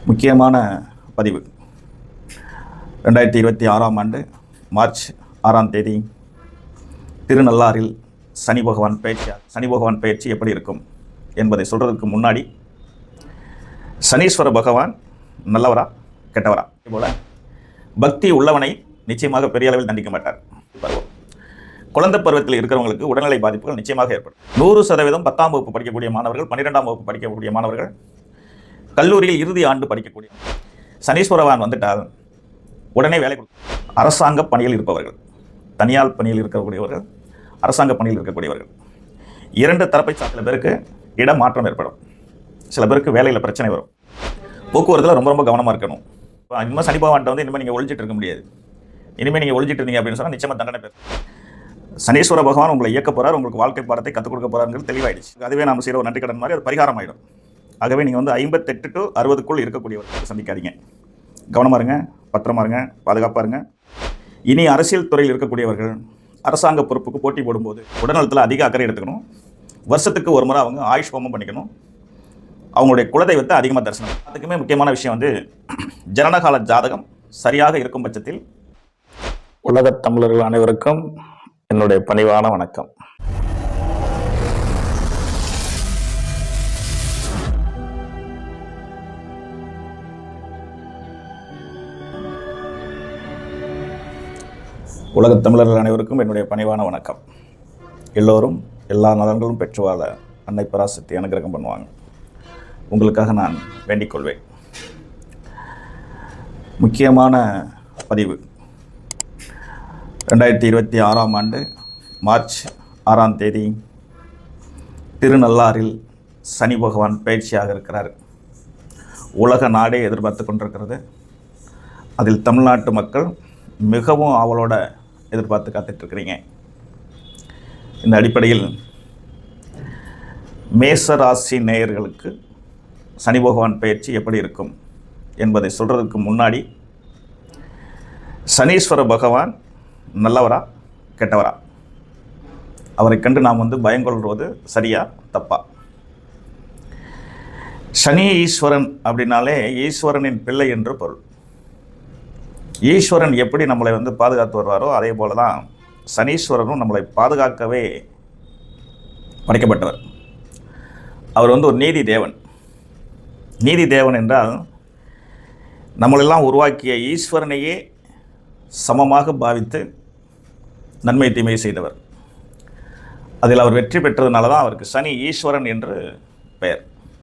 முக்கியமான பதிவு 2026ஆம் ஆண்டு மார்ச் 6ஆம் தேதி திருநள்ளாறில் சனி பகவான் பயிற்சி எப்படி இருக்கும் என்பதை சொல்கிறதுக்கு முன்னாடி சனீஸ்வர பகவான் நல்லவரா கெட்டவரா போல பக்தி உள்ளவனை நிச்சயமாக பெரிய அளவில் தண்டிக்க மாட்டார். குழந்தை பருவத்தில் இருக்கிறவங்களுக்கு உடல்நிலை பாதிப்புகள் நிச்சயமாக ஏற்படும். 100% 10ஆம் வகுப்பு படிக்கக்கூடிய மாணவர்கள், 12ஆம் வகுப்பு படிக்கக்கூடிய மாணவர்கள், கல்லூரியில் இறுதி ஆண்டு படிக்கக்கூடிய சனீஸ்வரவான் வந்துட்டால் உடனே வேலை கொடுக்கும். அரசாங்க பணியில் இருப்பவர்கள், தனியார் பணியில் இருக்கக்கூடியவர்கள், அரசாங்க பணியில் இருக்கக்கூடியவர்கள், இரண்டு தரப்பை சில பேருக்கு இடமாற்றம் ஏற்படும். சில பேருக்கு வேலையில் பிரச்சனை வரும். போக்குவரத்தில் ரொம்ப ரொம்ப கவனமாக இருக்கணும். இனிமேல் சனி பகவான்கிட்ட வந்து இனிமேல் நீங்கள் ஒழிச்சிட்டு இருக்க முடியாது. இனிமேல் நீங்கள் ஒழிச்சிட்டு இருந்தீங்க அப்படின்னு சொன்னால் நிச்சயமாக தண்டனை பேர். சனீஸ்வர பகவான் உங்களை இயக்க போகிறார், உங்களுக்கு வாழ்க்கை பாடத்தை கற்றுக் கொடுக்க போகிறாருங்கிறது தெளிவாயிடுச்சு. அதுவே நாம் செய்கிற ஒரு நன்றி கடன் மாதிரி அது பரிகாரம் ஆகிடும். ஆகவே நீங்கள் வந்து 58 to 60க்குள் இருக்கக்கூடியவர்கள் சந்திக்காதீங்க. கவனமாக இருங்க, பத்திரமா இருங்க, பாதுகாப்பாக இருங்க. இனி அரசியல் துறையில் இருக்கக்கூடியவர்கள் அரசாங்க பொறுப்புக்கு போட்டி போடும்போது உடல்நலத்தில் அதிக அக்கறை எடுத்துக்கணும். வருஷத்துக்கு ஒரு முறை அவங்க ஆயுஷ் ஹோமம் பண்ணிக்கணும். அவங்களுடைய குலதெய்வத்தை அதிகமாக தரிசனம். அதுக்குமே முக்கியமான விஷயம் வந்து ஜனனகால ஜாதகம் சரியாக இருக்கும் பட்சத்தில். உலகத் தமிழர்கள் அனைவருக்கும் என்னுடைய பணிவான வணக்கம். உலகத் தமிழர்கள் அனைவருக்கும் என்னுடைய பணிவான வணக்கம். எல்லோரும் எல்லா நலன்களும் பெற்று வாழ அன்னை பராசக்தி அனுகிரகம் பண்ணுவாங்க. உங்களுக்காக நான் வேண்டிக் கொள்வேன். முக்கியமான பதிவு 2026ஆம் ஆண்டு மார்ச் 6ஆம் தேதி திருநள்ளாறில் சனி பகவான் பயிற்சியாக இருக்கிறார். உலக நாடே எதிர்பார்த்து கொண்டிருக்கிறது. அதில் தமிழ்நாட்டு மக்கள் மிகவும் ஆவலோட எதிர்பார்த்து காத்துட்ருக்கிறீங்க. இந்த அடிப்படையில் மேசராசி நேயர்களுக்கு சனி பகவான் பயிற்சி எப்படி இருக்கும் என்பதை சொல்கிறதுக்கு முன்னாடி சனீஸ்வர பகவான் நல்லவரா கெட்டவரா, அவரை கண்டு நாம் வந்து பயங்கொள்வது சரியா தப்பா? சனி ஈஸ்வரன் அப்படின்னாலே ஈஸ்வரனின் பிள்ளை என்று பொருள். ஈஸ்வரன் எப்படி நம்மளை வந்து பாதுகாத்து வருவாரோ அதே போல தான் சனீஸ்வரனும் நம்மளை பாதுகாக்கவே படைக்கப்பட்டவர். அவர் வந்து ஒரு நீதி தேவன். நீதி தேவன் என்றால் நம்மளெல்லாம் உருவாக்கிய ஈஸ்வரனையே சமமாக பாவித்து நன்மை தீமை செய்தவர். அதில் அவர் வெற்றி பெற்றதுனால தான் அவருக்கு சனி ஈஸ்வரன் என்று பெயர்.